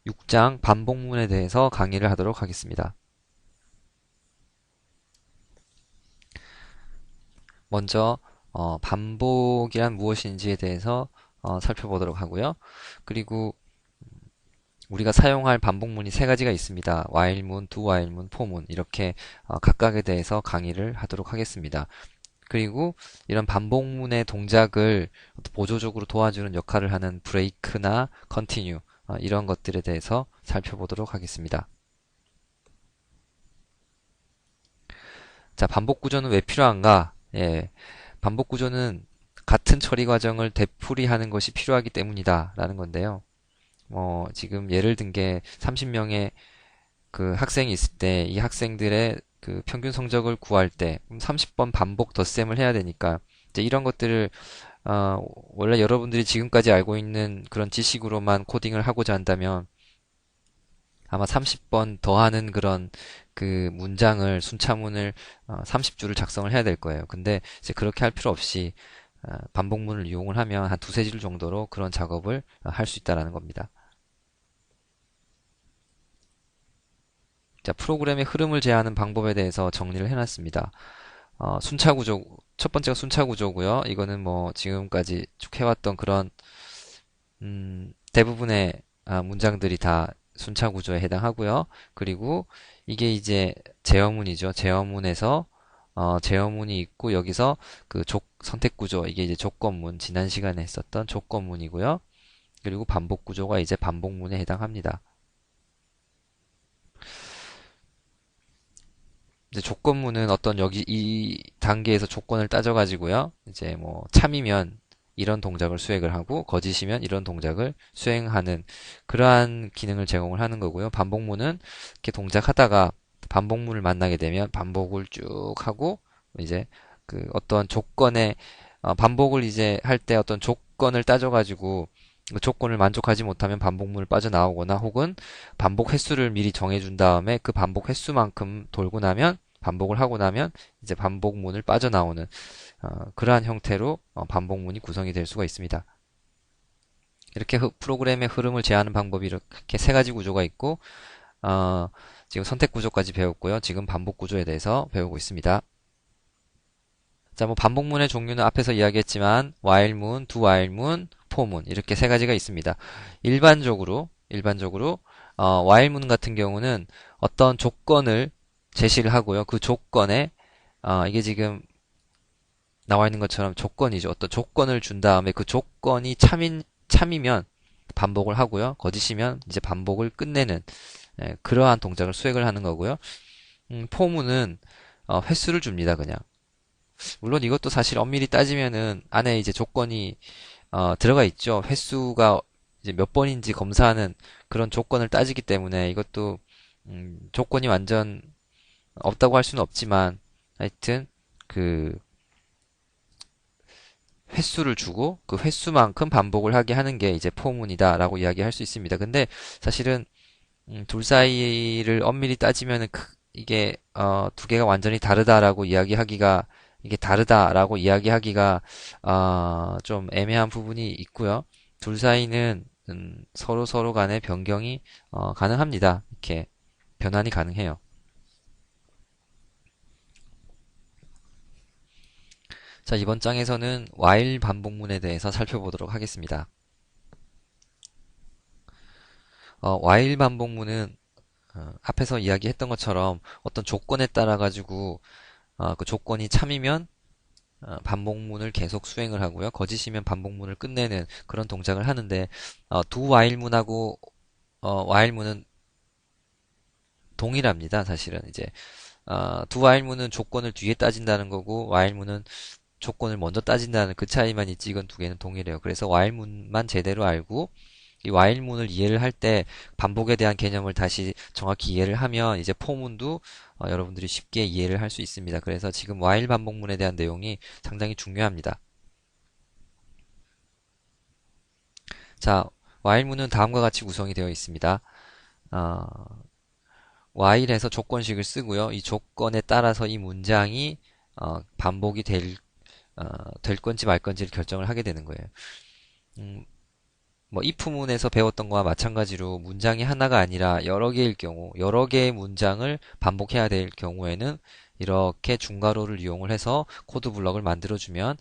6장 반복문에 대해서 강의를 하도록 하겠습니다. 먼저 반복이란 무엇인지에 대해서 살펴보도록 하고요. 그리고 우리가 사용할 반복문이 세 가지가 있습니다. while문, do-while문, for문 이렇게 각각에 대해서 강의를 하도록 하겠습니다. 그리고 이런 반복문의 동작을 보조적으로 도와주는 역할을 하는 break나 continue 이런 것들에 대해서 살펴보도록 하겠습니다. 자, 반복 구조는 왜 필요한가? 예, 반복 구조는 같은 처리 과정을 되풀이하는 것이 필요하기 때문이다 라는 건데요. 지금 예를 든 게 30명의 그 학생이 있을 때 이 학생들의 그 평균 성적을 구할 때 30번 반복 덧셈을 해야 되니까 이제 이런 것들을 원래 여러분들이 지금까지 알고 있는 그런 지식으로만 코딩을 하고자 한다면 아마 30번 더하는 그런 그 문장을 순차문을 30줄을 작성을 해야 될 거예요. 근데 이제 그렇게 할 필요 없이 반복문을 이용을 하면 한 두세 줄 정도로 그런 작업을 할 수 있다라는 겁니다. 자, 프로그램의 흐름을 제어하는 방법에 대해서 정리를 해놨습니다. 순차 구조, 첫 번째가 순차 구조고요. 이거는 뭐 지금까지 쭉 해왔던 그런 대부분의 문장들이 다 순차 구조에 해당하고요. 그리고 이게 이제 제어문이죠. 제어문에서 제어문이 있고 여기서 그 선택 구조 이게 이제 조건문 지난 시간에 했었던 조건문이고요. 그리고 반복 구조가 이제 반복문에 해당합니다. 이제 조건문은 어떤 여기 이 단계에서 조건을 따져가지고요. 이제 뭐 참이면 이런 동작을 수행을 하고 거짓이면 이런 동작을 수행하는 그러한 기능을 제공을 하는 거고요. 반복문은 이렇게 동작하다가 반복문을 만나게 되면 반복을 쭉 하고 이제 그 어떤 조건에 반복을 이제 할 때 어떤 조건을 따져가지고 그 조건을 만족하지 못하면 반복문을 빠져나오거나 혹은 반복 횟수를 미리 정해준 다음에 그 반복 횟수만큼 돌고 나면 반복을 하고 나면 이제 반복문을 빠져나오는 그러한 형태로 반복문이 구성이 될 수가 있습니다. 이렇게 프로그램의 흐름을 제어하는 방법이 이렇게 세 가지 구조가 있고 지금 선택 구조까지 배웠고요. 지금 반복 구조에 대해서 배우고 있습니다. 자, 뭐 반복문의 종류는 앞에서 이야기했지만 while문, do-while문, for문 이렇게 세 가지가 있습니다. 일반적으로 while문 같은 경우는 어떤 조건을 제시를 하고요. 그 조건에 이게 지금 나와 있는 것처럼 조건이죠. 어떤 조건을 준 다음에 그 조건이 참이면 반복을 하고요. 거짓이면 이제 반복을 끝내는 그러한 동작을 수행을 하는 거고요. 포문은 횟수를 줍니다. 그냥. 물론 이것도 사실 엄밀히 따지면은 안에 이제 조건이 들어가 있죠. 횟수가 이제 몇 번인지 검사하는 그런 조건을 따지기 때문에 이것도 조건이 완전 없다고 할 수는 없지만 하여튼 그 횟수를 주고 그 횟수만큼 반복을 하게 하는 게 이제 포문이다라고 이야기할 수 있습니다. 근데 사실은 둘 사이를 엄밀히 따지면은 이게 두 개가 완전히 다르다라고 이야기하기가 이게 다르다라고 이야기하기가 좀 애매한 부분이 있고요. 둘 사이는 서로 간의 변경이 가능합니다. 이렇게 변환이 가능해요. 자, 이번 장에서는 while 반복문에 대해서 살펴보도록 하겠습니다. while 반복문은 앞에서 이야기했던 것처럼 어떤 조건에 따라 가지고 그 조건이 참이면 반복문을 계속 수행을 하고요. 거짓이면 반복문을 끝내는 그런 동작을 하는데 do while문하고 while문은 동일합니다. 사실은 이제 do while문은 조건을 뒤에 따진다는 거고 while문은 조건을 먼저 따진다는 그 차이만 있지 이건 두 개는 동일해요. 그래서 while문만 제대로 알고 이 while문을 이해를 할 때 반복에 대한 개념을 다시 정확히 이해를 하면 이제 포문도 여러분들이 쉽게 이해를 할 수 있습니다. 그래서 지금 while 반복문에 대한 내용이 상당히 중요합니다. 자, while문은 다음과 같이 구성이 되어 있습니다. 어, while에서 조건식을 쓰고요. 이 조건에 따라서 이 문장이 반복이 될 건지 말 건지를 결정을 하게 되는 거예요. 음, 뭐 if문에서 배웠던 거와 마찬가지로 문장이 하나가 아니라 여러 개일 경우, 여러 개의 문장을 반복해야 될 경우에는 이렇게 중괄호를 이용을 해서 코드 블럭을 만들어주면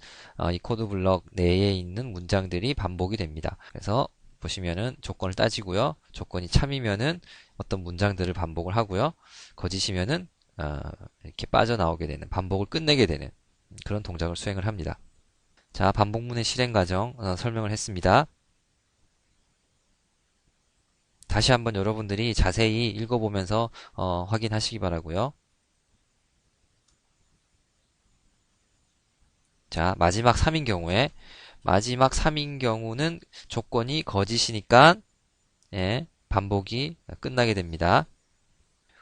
이 코드 블럭 내에 있는 문장들이 반복이 됩니다. 그래서 보시면은 조건을 따지고요. 조건이 참이면은 어떤 문장들을 반복을 하고요. 거짓이면은 이렇게 빠져나오게 되는, 반복을 끝내게 되는 그런 동작을 수행을 합니다. 자, 반복문의 실행 과정 설명을 했습니다. 다시 한번 여러분들이 자세히 읽어보면서 확인하시기 바라고요. 자, 마지막 3인 경우에 마지막 3인 경우는 조건이 거짓이니까 예, 반복이 끝나게 됩니다.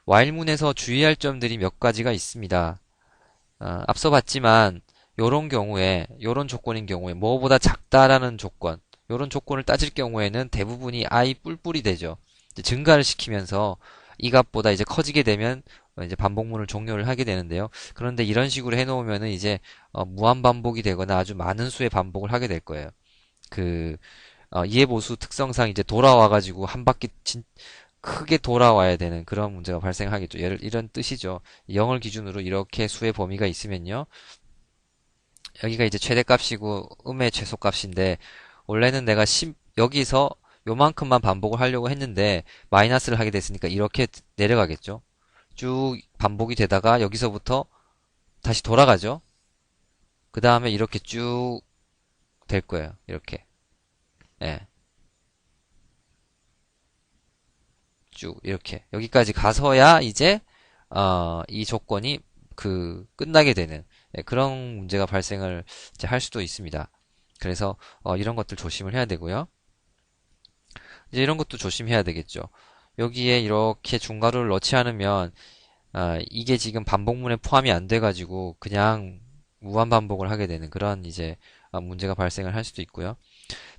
while문에서 주의할 점들이 몇 가지가 있습니다. 앞서 봤지만 요런 경우에, 요런 조건인 경우에 뭐보다 작다라는 조건, 요런 조건을 따질 경우에는 대부분이 i 뿔뿔이 되죠. 이제 증가를 시키면서 이 값보다 이제 커지게 되면 이제 반복문을 종료를 하게 되는데요. 그런데 이런 식으로 해놓으면은 이제 무한 반복이 되거나 아주 많은 수의 반복을 하게 될 거예요. 그 이해보수 특성상 이제 돌아와가지고 한 바퀴 크게 돌아와야 되는 그런 문제가 발생하겠죠. 이런 뜻이죠. 0을 기준으로 이렇게 수의 범위가 있으면요. 여기가 이제 최대값이고 음의 최소값인데 원래는 내가 여기서 요만큼만 반복을 하려고 했는데 마이너스를 하게 됐으니까 이렇게 내려가겠죠. 쭉 반복이 되다가 여기서부터 다시 돌아가죠. 그 다음에 이렇게 쭉 될 거예요. 이렇게. 예. 쭉 이렇게 여기까지 가서야 이제 이 조건이 끝나게 되는 그런 문제가 발생을 이제 할 수도 있습니다. 그래서 이런 것들 조심을 해야 되고요. 이제 이런 것도 조심해야 되겠죠. 여기에 이렇게 중괄호를 넣지 않으면 이게 지금 반복문에 포함이 안 돼가지고 그냥 무한 반복을 하게 되는 그런 이제 문제가 발생을 할 수도 있고요.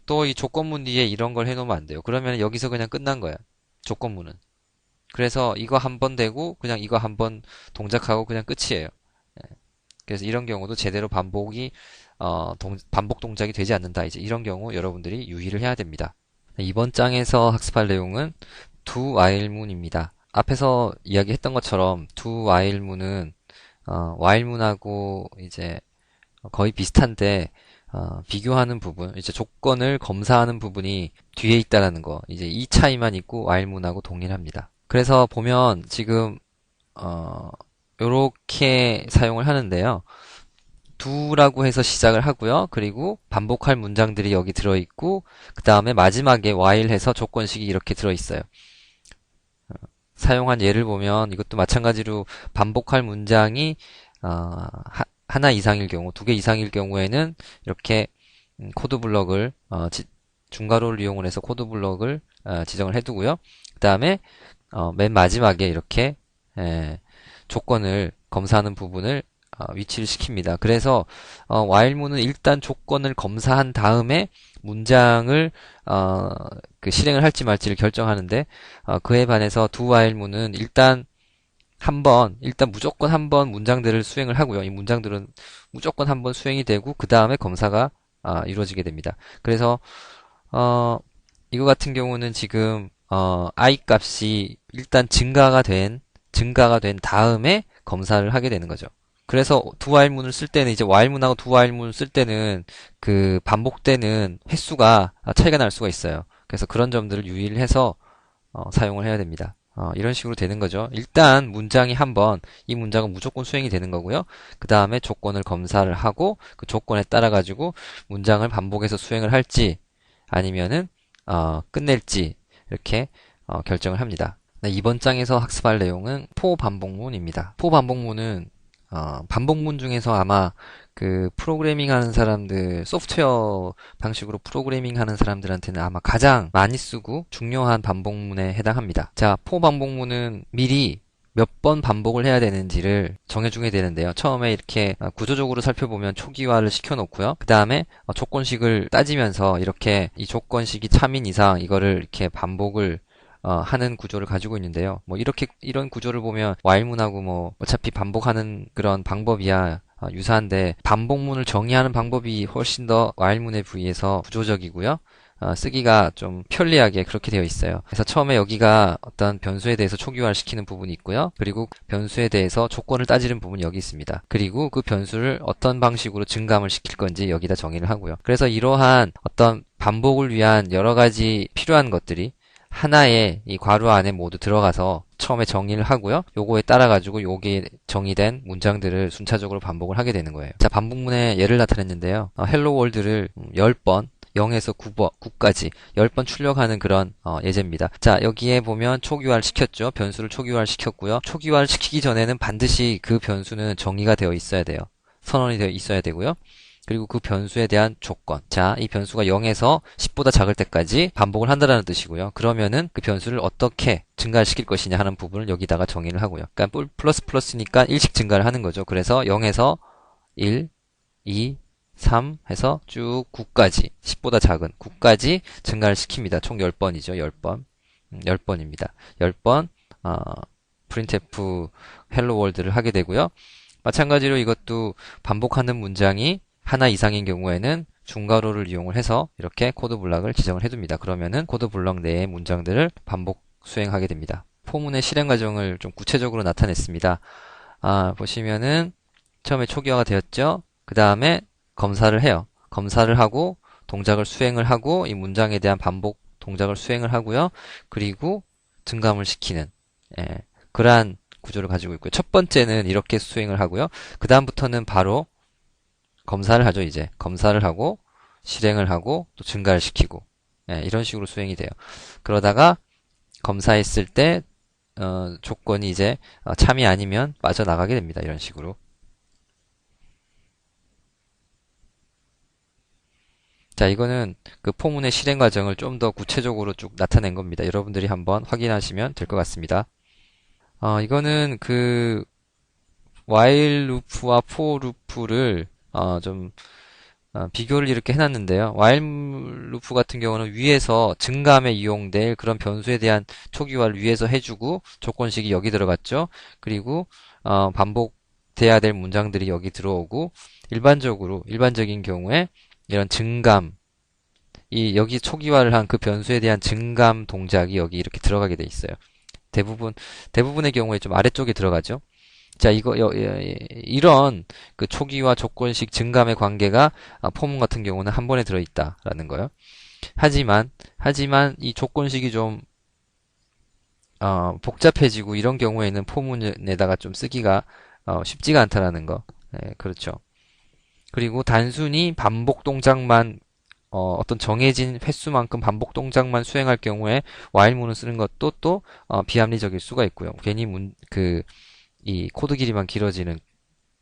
또 이 조건문 뒤에 이런 걸 해놓으면 안 돼요. 그러면 여기서 그냥 끝난 거야. 조건문은. 그래서 이거 한 번 되고 그냥 이거 한 번 동작하고 그냥 끝이에요. 예. 그래서 이런 경우도 제대로 반복 동작이 되지 않는다. 이제 이런 경우 여러분들이 유의를 해야 됩니다. 이번 장에서 학습할 내용은 do while문입니다. 앞에서 이야기했던 것처럼 do while문은 while문하고 이제 거의 비슷한데 비교하는 부분, 이제 조건을 검사하는 부분이 뒤에 있다라는 거, 이제 이 차이만 있고 while문하고 동일합니다. 그래서 보면 지금 요렇게 사용을 하는데요. do라고 해서 시작을 하고요. 그리고 반복할 문장들이 여기 들어있고 그 다음에 마지막에 while 해서 조건식이 이렇게 들어있어요. 사용한 예를 보면 이것도 마찬가지로 반복할 문장이 하나 이상일 경우, 두 개 이상일 경우에는 이렇게 코드 블럭을 중괄호를 이용을 해서 코드 블럭을 지정을 해두고요. 그 다음에 맨 마지막에 이렇게 조건을 검사하는 부분을 위치를 시킵니다. 그래서 while문은 일단 조건을 검사한 다음에 문장을 실행을 할지 말지를 결정하는데 그에 반해서 do while문은 일단 무조건 한 번 문장들을 수행을 하고요. 이 문장들은 무조건 한 번 수행이 되고 그 다음에 검사가 이루어지게 됩니다. 그래서 이거 같은 경우는 지금 i 값이 일단 증가가 된 다음에 검사를 하게 되는 거죠. 그래서 do while문을 쓸 때는 이제 while문하고 do while문을 쓸 때는 그 반복되는 횟수가 차이가 날 수가 있어요. 그래서 그런 점들을 유의를 해서 사용을 해야 됩니다. 이런 식으로 되는 거죠. 일단 문장이 이 문장은 무조건 수행이 되는 거고요. 그 다음에 조건을 검사를 하고 그 조건에 따라 가지고 문장을 반복해서 수행을 할지 아니면은 끝낼지 이렇게 결정을 합니다. 네, 이번 장에서 학습할 내용은 포반복문입니다. 포반복문은 반복문 중에서 아마 프로그래밍 하는 사람들, 소프트웨어 방식으로 프로그래밍 하는 사람들한테는 아마 가장 많이 쓰고 중요한 반복문에 해당합니다. 자, 포반복문은 미리 몇 번 반복을 해야 되는지를 정해주게 되는데요. 처음에 이렇게 구조적으로 살펴보면 초기화를 시켜놓고요. 그 다음에 조건식을 따지면서 이렇게 이 조건식이 참인 이상 이거를 이렇게 반복을 하는 구조를 가지고 있는데요. 이런 구조를 보면 while문하고 어차피 반복하는 그런 방법이야 유사한데 반복문을 정의하는 방법이 훨씬 더 while문에 비해서 구조적이고요. 쓰기가 좀 편리하게 그렇게 되어 있어요. 그래서 처음에 여기가 어떤 변수에 대해서 초기화를 시키는 부분이 있고요. 그리고 변수에 대해서 조건을 따지는 부분이 여기 있습니다. 그리고 그 변수를 어떤 방식으로 증감을 시킬 건지 여기다 정의를 하고요. 그래서 이러한 어떤 반복을 위한 여러 가지 필요한 것들이 하나의 이 괄호 안에 모두 들어가서 처음에 정의를 하고요. 요거에 따라 가지고 요게 정의된 문장들을 순차적으로 반복을 하게 되는 거예요. 자, 반복문의 예를 나타냈는데요. 헬로 월드를 10번 0에서 9까지 10번 출력하는 그런 예제입니다. 자, 여기에 보면 초기화를 시켰죠. 변수를 초기화를 시켰고요. 초기화를 시키기 전에는 반드시 그 변수는 정의가 되어 있어야 돼요. 선언이 되어 있어야 되고요. 그리고 그 변수에 대한 조건. 자, 이 변수가 0에서 10보다 작을 때까지 반복을 한다는 뜻이고요. 그러면은 그 변수를 어떻게 증가시킬 것이냐 하는 부분을 여기다가 정의를 하고요. 그러니까 플러스니까 1씩 증가를 하는 거죠. 그래서 0에서 1, 2, 3 해서 쭉 9까지, 10보다 작은 9까지 증가를 시킵니다. 총 10번이죠. 10번. 10번입니다. 10번, printf hello world를 하게 되고요. 마찬가지로 이것도 반복하는 문장이 하나 이상인 경우에는 중괄호를 이용을 해서 이렇게 코드 블럭을 지정을 해둡니다. 그러면은 코드 블럭 내의 문장들을 반복 수행하게 됩니다. 포문의 실행 과정을 좀 구체적으로 나타냈습니다. 보시면은 처음에 초기화가 되었죠. 그 다음에 검사를 해요. 검사를 하고 동작을 수행을 하고 이 문장에 대한 반복 동작을 수행을 하고요. 그리고 증감을 시키는 그러한 구조를 가지고 있고요. 첫 번째는 이렇게 수행을 하고요. 그 다음부터는 바로 검사를 하죠. 이제 검사를 하고 실행을 하고 또 증가를 시키고 이런 식으로 수행이 돼요. 그러다가 검사했을 때 조건이 이제 참이 아니면 빠져나가게 됩니다. 이런 식으로. 자, 이거는 그 포문의 실행 과정을 좀 더 구체적으로 쭉 나타낸 겁니다. 여러분들이 한번 확인하시면 될 것 같습니다. 이거는 그 while 루프와 for 루프를 좀 비교를 이렇게 해놨는데요. while 루프 같은 경우는 위에서 증감에 이용될 그런 변수에 대한 초기화를 위에서 해주고 조건식이 여기 들어갔죠. 그리고 반복돼야 될 문장들이 여기 들어오고 일반적인 경우에 이런 증감 여기 초기화를 한 그 변수에 대한 증감 동작이 여기 이렇게 들어가게 돼 있어요. 대부분의 경우에 좀 아래쪽에 들어가죠. 자, 이런 그 초기화 조건식 증감의 관계가 포문 같은 경우는 한 번에 들어있다라는 거예요. 하지만 이 조건식이 좀 복잡해지고 이런 경우에는 포문에다가 좀 쓰기가 쉽지가 않다라는 거. 그렇죠. 그리고 단순히 반복 동작만 어떤 정해진 횟수만큼 반복 동작만 수행할 경우에 while문을 쓰는 것도 또 비합리적일 수가 있고요. 괜히 이 코드 길이만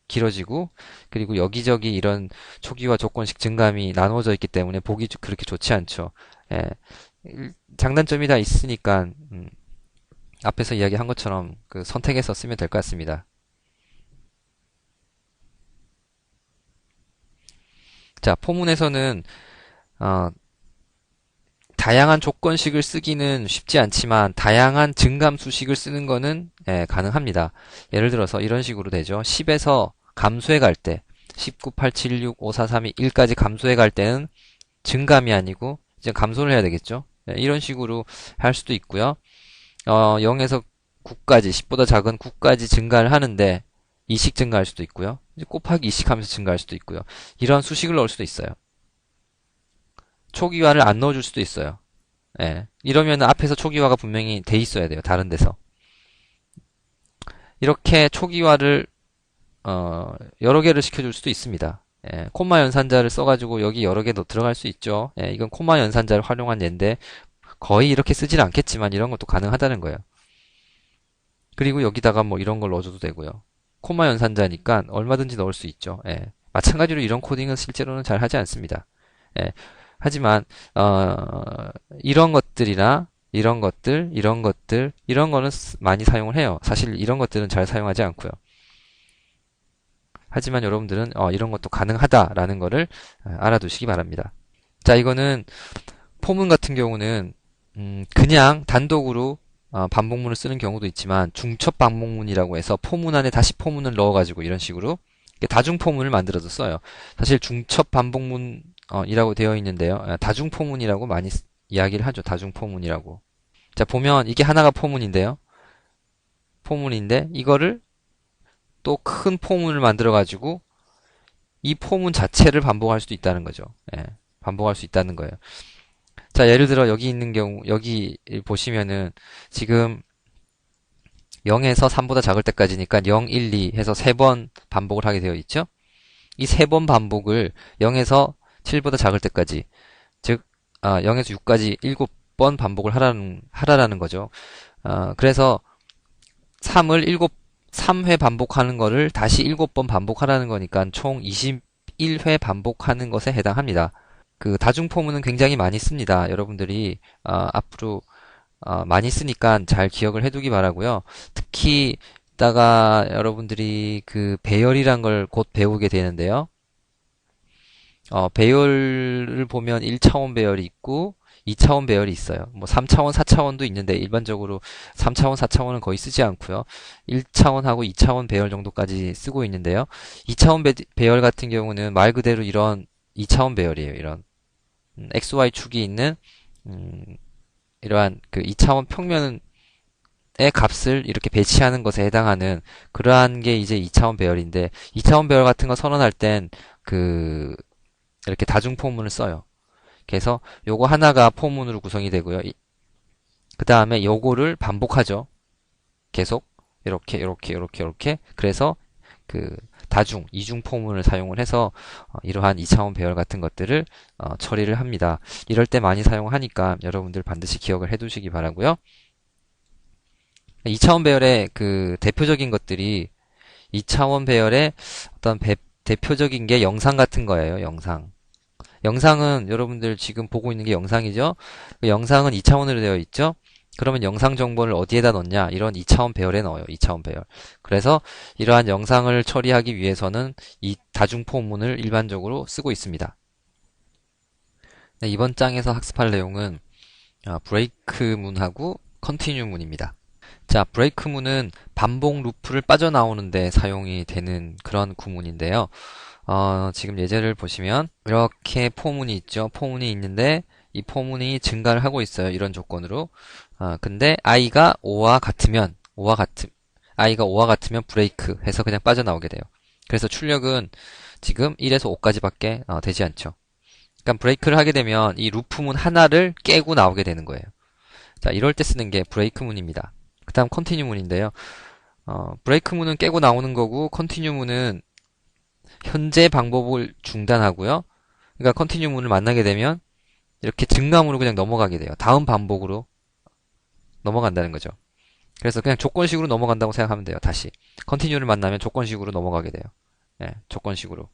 길어지고 그리고 여기저기 이런 초기화 조건식 증감이 나누어져 있기 때문에 보기 그렇게 좋지 않죠. 장단점이 다 있으니까 앞에서 이야기한 것처럼 그 선택해서 쓰면 될 것 같습니다. 자, 포문에서는 다양한 조건식을 쓰기는 쉽지 않지만 다양한 증감수식을 쓰는 거는 가능합니다. 예를 들어서 이런 식으로 되죠. 10에서 감소해 갈 때 19, 8, 7, 6, 5, 4, 3, 2, 1까지 감소해 갈 때는 증감이 아니고 이제 감소를 해야 되겠죠. 이런 식으로 할 수도 있고요. 0에서 9까지 10보다 작은 9까지 증가를 하는데 2씩 증가할 수도 있고요. 이제 곱하기 2씩 하면서 증가할 수도 있고요. 이런 수식을 넣을 수도 있어요. 초기화를 안 넣어줄 수도 있어요. 이러면 앞에서 초기화가 분명히 돼 있어야 돼요. 다른 데서. 이렇게 초기화를 여러 개를 시켜줄 수도 있습니다. 콤마 연산자를 써가지고 여기 여러 개 더 들어갈 수 있죠. 이건 콤마 연산자를 활용한 예인데 거의 이렇게 쓰지는 않겠지만 이런 것도 가능하다는 거예요. 그리고 여기다가 뭐 이런 걸 넣어줘도 되고요. 콤마 연산자니까 얼마든지 넣을 수 있죠. 마찬가지로 이런 코딩은 실제로는 잘 하지 않습니다. 하지만 이런 것들이나 이런 거는 많이 사용을 해요. 사실 이런 것들은 잘 사용하지 않고요. 하지만 여러분들은 이런 것도 가능하다라는 거를 알아두시기 바랍니다. 자, 이거는 포문 같은 경우는 그냥 단독으로 반복문을 쓰는 경우도 있지만 중첩 반복문이라고 해서 포문 안에 다시 포문을 넣어가지고 이런 식으로 다중 포문을 만들어서 써요. 사실 중첩 반복문 이라고 되어 있는데요. 다중포문이라고 많이 이야기를 하죠. 다중포문이라고. 자, 보면 이게 하나가 포문인데요. 포문인데 이거를 또 큰 포문을 만들어 가지고 이 포문 자체를 반복할 수도 있다는 거죠. 예, 반복할 수 있다는 거예요. 자, 예를 들어 여기 있는 경우 여기 보시면은 지금 0에서 3보다 작을 때까지니까 0, 1, 2 해서 3번 반복을 하게 되어 있죠. 이 3번 반복을 0에서 7보다 작을 때까지, 즉 0에서 6까지 7번 반복을 하라는 거죠. 그래서 3회 반복하는 거를 다시 7번 반복하라는 거니까 총 21회 반복하는 것에 해당합니다. 그 다중포문은 굉장히 많이 씁니다. 여러분들이 앞으로 많이 쓰니까 잘 기억을 해두기 바라고요. 특히 이따가 여러분들이 그 배열이란 걸 곧 배우게 되는데요. 배열을 보면 1차원 배열이 있고 2차원 배열이 있어요. 뭐 3차원, 4차원도 있는데 일반적으로 3차원, 4차원은 거의 쓰지 않고요. 1차원하고 2차원 배열 정도까지 쓰고 있는데요. 2차원 배열 같은 경우는 말 그대로 이런 2차원 배열이에요. 이런 XY 축이 있는 이러한 그 2차원 평면의 값을 이렇게 배치하는 것에 해당하는 그러한 게 이제 2차원 배열인데 2차원 배열 같은 거 선언할 땐 그 이렇게 다중포문을 써요. 그래서 요거 하나가 포문으로 구성이 되고요. 그 다음에 요거를 반복하죠. 계속 이렇게 그래서 그 다중, 이중 포문을 사용을 해서 이러한 2차원 배열 같은 것들을 처리를 합니다. 이럴 때 많이 사용하니까 여러분들 반드시 기억을 해두시기 바라고요. 2차원 배열의 그 대표적인 것들이 2차원 배열의 어떤 대표적인 게 영상 같은 거예요. 영상은 여러분들 지금 보고 있는 게 영상이죠. 그 영상은 2차원으로 되어 있죠. 그러면 영상 정보를 어디에다 넣냐? 이런 2차원 배열에 넣어요. 2차원 배열. 그래서 이러한 영상을 처리하기 위해서는 이 다중포문을 일반적으로 쓰고 있습니다. 네, 이번 장에서 학습할 내용은 브레이크문하고 컨티뉴문입니다. 자, 브레이크문은 반복 루프를 빠져나오는데 사용이 되는 그런 구문인데요. 지금 예제를 보시면 이렇게 포문이 있죠. 포문이 있는데 이 포문이 증가를 하고 있어요. 이런 조건으로. 근데 i가 5와 같으면 브레이크 해서 그냥 빠져나오게 돼요. 그래서 출력은 지금 1에서 5까지밖에 되지 않죠. 그러니까 브레이크를 하게 되면 이 루프문 하나를 깨고 나오게 되는 거예요. 자, 이럴 때 쓰는 게 브레이크문입니다. 그 다음 컨티뉴문인데요. 브레이크문은 깨고 나오는 거고 컨티뉴문은 현재 방법을 중단하고요. 그러니까 컨티뉴문을 만나게 되면 이렇게 증감으로 그냥 넘어가게 돼요. 다음 반복으로 넘어간다는 거죠. 그래서 그냥 조건식으로 넘어간다고 생각하면 돼요. 다시 컨티뉴를 만나면 조건식으로 넘어가게 돼요. 네, 조건식으로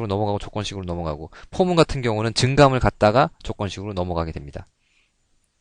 넘어가고 조건식으로 넘어가고 포문 같은 경우는 증감을 갖다가 조건식으로 넘어가게 됩니다.